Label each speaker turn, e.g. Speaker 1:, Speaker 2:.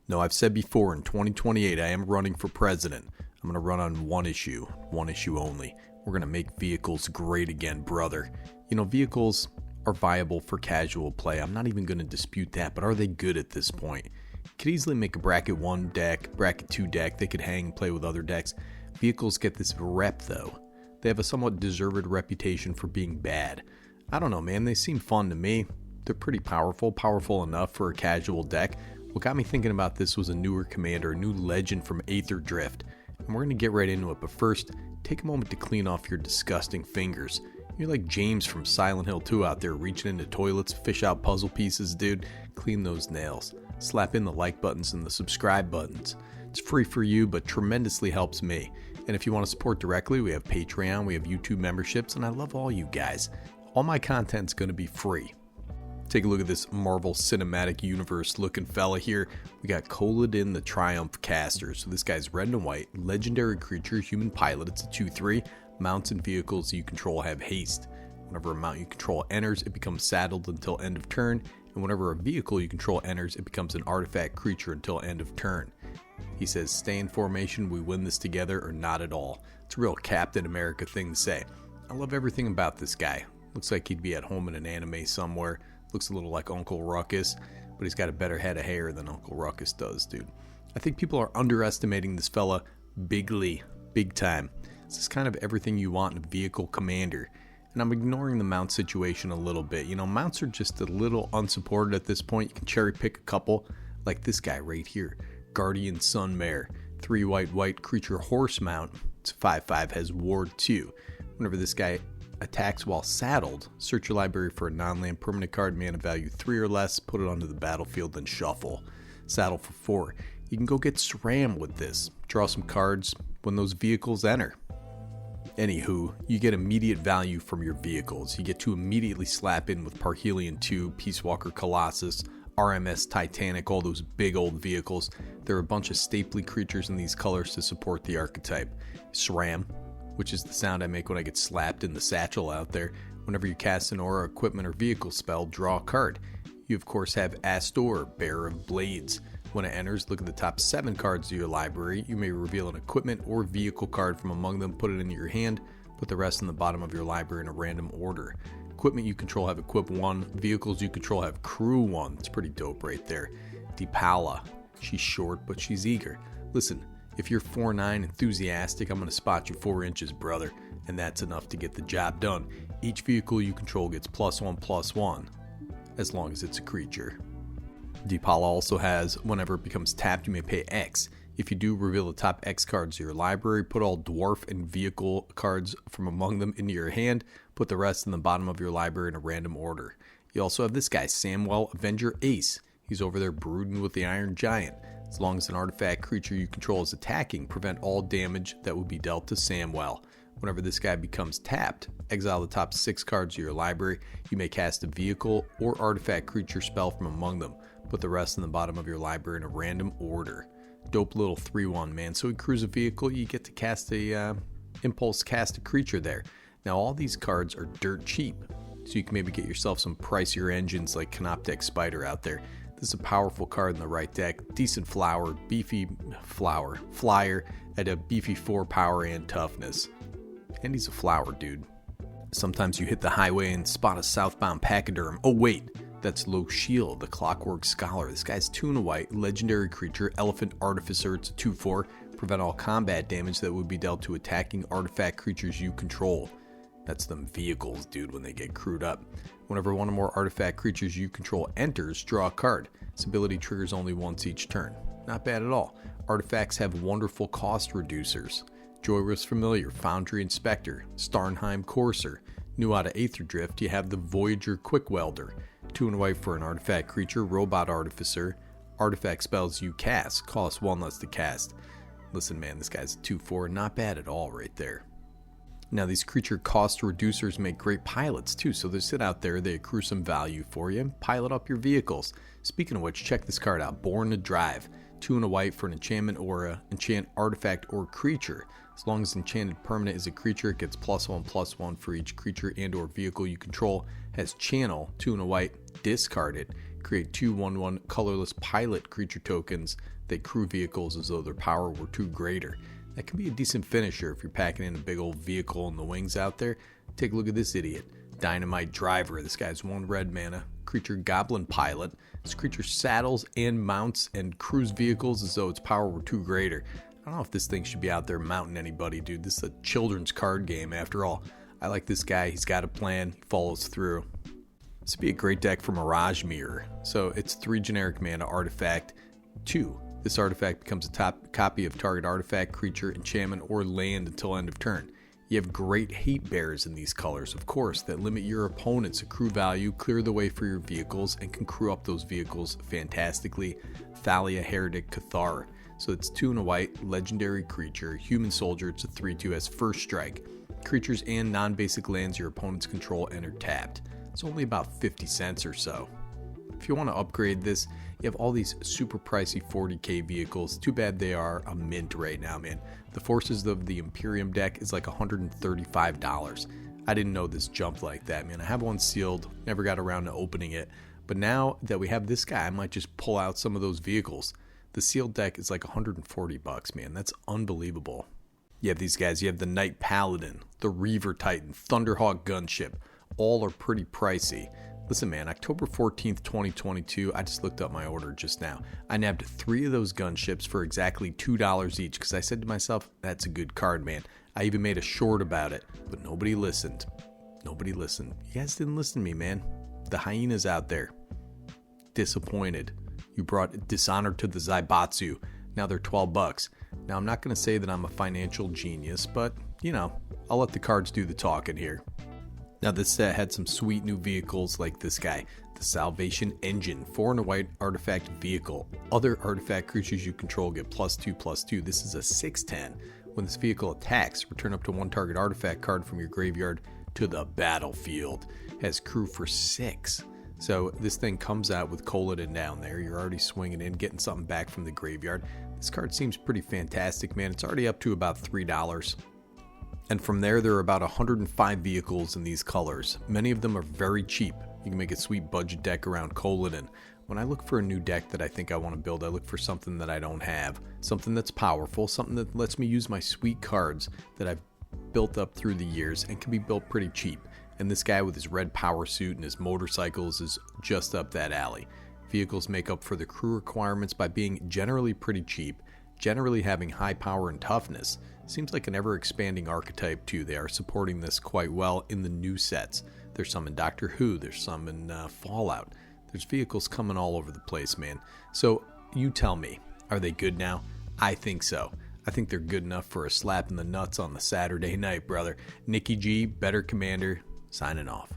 Speaker 1: No, I've said before, in 2028, I am running for president. I'm going to run on one issue only. We're going to make vehicles great again, brother. You know, vehicles are viable for casual play. I'm not even going to dispute that, but are they good at this point? You could easily make a bracket 1 deck, bracket 2 deck. They could hang and play with other decks. Vehicles get this rep, though. They have a somewhat deserved reputation for being bad. I don't know, man. They seem fun to me. They're pretty powerful enough for a casual deck. What got me thinking about this was a newer commander, a new legend from Aether Drift. And we're going to get right into it, but first, take a moment to clean off your disgusting fingers. You're like James from Silent Hill 2 out there reaching into toilets, fish out puzzle pieces, dude. Clean those nails. Slap in the like buttons and the subscribe buttons. It's free for you, but tremendously helps me. And if you want to support directly, we have Patreon, we have YouTube memberships, and I love all you guys. All my content's going to be free. Take a look at this Marvel Cinematic Universe looking fella here. We got Kolodin, the Triumph Caster. So this guy's red and white, legendary creature, human pilot. It's a 2/3. Mounts and vehicles you control have haste. Whenever a mount you control enters, it becomes saddled until end of turn. And whenever a vehicle you control enters, it becomes an artifact creature until end of turn. He says, stay in formation, we win this together, or not at all. It's a real Captain America thing to say. I love everything about this guy. Looks like he'd be at home in an anime somewhere. Looks a little like Uncle Ruckus, but he's got a better head of hair than Uncle Ruckus does, dude. I think people are underestimating this fella big time. This is kind of everything you want in a vehicle commander. And I'm ignoring the mount situation a little bit. You know, mounts are just a little unsupported at this point. You can cherry pick a couple, like this guy right here. Guardian Sunmare. 3 white creature horse mount. It's 5/5, has ward 2. Whenever this guy attacks while saddled, search your library for a non-land permanent card, mana value 3 or less, put it onto the battlefield, then shuffle. Saddle for 4. You can go get SRAM with this. Draw some cards when those vehicles enter. Anywho, you get immediate value from your vehicles. You get to immediately slap in with Parhelion 2, Peace Walker Colossus, RMS Titanic, all those big old vehicles. There are a bunch of staply creatures in these colors to support the archetype. SRAM, which is the sound I make when I get slapped in the satchel out there. Whenever you cast an aura, equipment, or vehicle spell, draw a card. You of course have Astor, Bearer of Blades. When it enters, look at the top 7 cards of your library. You may reveal an equipment or vehicle card from among them, put it into your hand, put the rest in the bottom of your library in a random order. Equipment you control have Equip 1, vehicles you control have Crew 1. It's pretty dope right there. Deepala, she's short but she's eager. Listen, if you're 4'9", enthusiastic, I'm going to spot you 4 inches, brother, and that's enough to get the job done. Each vehicle you control gets +1/+1, as long as it's a creature. Deepala also has, whenever it becomes tapped, you may pay X. If you do, reveal the top X cards of your library, put all dwarf and vehicle cards from among them into your hand, put the rest in the bottom of your library in a random order. You also have this guy, Samwell, Avenger Ace. He's over there brooding with the Iron Giant. As long as an artifact creature you control is attacking, prevent all damage that would be dealt to Samwell. Whenever this guy becomes tapped, exile the top 6 cards of your library. You may cast a vehicle or artifact creature spell from among them. Put the rest in the bottom of your library in a random order. Dope little 3/1, man. So he crews a vehicle, you get to cast a impulse cast a creature there. Now all these cards are dirt cheap, so you can maybe get yourself some pricier engines like Canoptek Spider out there. This is a powerful card in the right deck. Decent beefy flyer at a beefy 4 power and toughness. And he's a flower, dude. Sometimes you hit the highway and spot a southbound pachyderm. Oh wait, that's Low Shield, the Clockwork Scholar. This guy's 2 white, legendary creature, Elephant Artificer. It's a 2/4. Prevent all combat damage that would be dealt to attacking artifact creatures you control. That's them vehicles, dude, when they get crewed up. Whenever one or more artifact creatures you control enters, draw a card. This ability triggers only once each turn. Not bad at all. Artifacts have wonderful cost reducers. Joyrus Familiar, Foundry Inspector, Starnheim Courser. New out of Aether Drift, you have the Voyager Quick Welder. 2 white for an artifact creature, Robot Artificer. Artifact spells you cast, cost 1 less to cast. Listen, man, this guy's a 2/4, not bad at all right there. Now, these creature cost reducers make great pilots too, so they sit out there, they accrue some value for you, pilot up your vehicles. Speaking of which, check this card out, Born to Drive. 2 white for an enchantment aura, enchant artifact or creature. As long as enchanted permanent is a creature, it gets +1/+1 for each creature and or vehicle you control. Has channel, 2 white, discard it. Create 2/1/1 colorless pilot creature tokens that crew vehicles as though their power were 2 greater. That can be a decent finisher if you're packing in a big old vehicle in the wings out there. Take a look at this idiot. Dynamite Driver. This guy's 1 red mana. Creature Goblin Pilot. This creature saddles and mounts and crews vehicles as though its power were 2 greater. I don't know if this thing should be out there mounting anybody, dude. This is a children's card game after all. I like this guy. He's got a plan. He follows through. This would be a great deck for Mirage Mirror. So it's 3 generic mana artifact, 2. This artifact becomes a top copy of target artifact, creature, enchantment, or land until end of turn. You have great Hatebears in these colors, of course, that limit your opponent's accrue value, clear the way for your vehicles, and can crew up those vehicles fantastically. Thalia Heretic Cathar. So it's 2 and a white, legendary creature, human soldier. It's a 3/2, has first strike. Creatures and non-basic lands your opponents control enter tapped. It's only about 50 cents or so. If you want to upgrade this, you have all these super pricey 40k vehicles. Too bad they are a mint right now, man. The Forces of the Imperium deck is like $135. I didn't know this jumped like that, man. I have one sealed, never got around to opening it. But now that we have this guy, I might just pull out some of those vehicles. The sealed deck is like $140, man. That's unbelievable. You have these guys. You have the Knight Paladin, the Reaver Titan, Thunderhawk Gunship. All are pretty pricey. Listen, man, October 14th, 2022, I just looked up my order just now. I nabbed 3 of those gunships for exactly $2 each because I said to myself, that's a good card, man. I even made a short about it, but nobody listened. Nobody listened. You guys didn't listen to me, man. The hyenas out there. Disappointed. You brought dishonor to the Zaibatsu. Now they're $12. Now, I'm not going to say that I'm a financial genius, but, you know, I'll let the cards do the talking here. Now, this set had some sweet new vehicles like this guy, the Salvation Engine, 4 and a white artifact vehicle. Other artifact creatures you control get +2/+2. This is a 6/10. When this vehicle attacks, return up to 1 target artifact card from your graveyard to the battlefield. Has crew for 6. So this thing comes out with Kolodin down there. You're already swinging in, getting something back from the graveyard. This card seems pretty fantastic, man. It's already up to about $3. And from there are about 105 vehicles in these colors. Many of them are very cheap. You can make a sweet budget deck around Kolodin. When I look for a new deck that I think I want to build, I look for something that I don't have. Something that's powerful, something that lets me use my sweet cards that I've built up through the years and can be built pretty cheap. And this guy with his red power suit and his motorcycles is just up that alley. Vehicles make up for the crew requirements by being generally pretty cheap, generally having high power and toughness. Seems like an ever-expanding archetype too. They are supporting this quite well in the new sets. There's some in Doctor Who, there's some in Fallout. There's vehicles coming all over the place, man. So you tell me, are they good now? I think so. I think they're good enough for a slap in the nuts on the Saturday night, brother. Nikki G, Better Commander, signing off.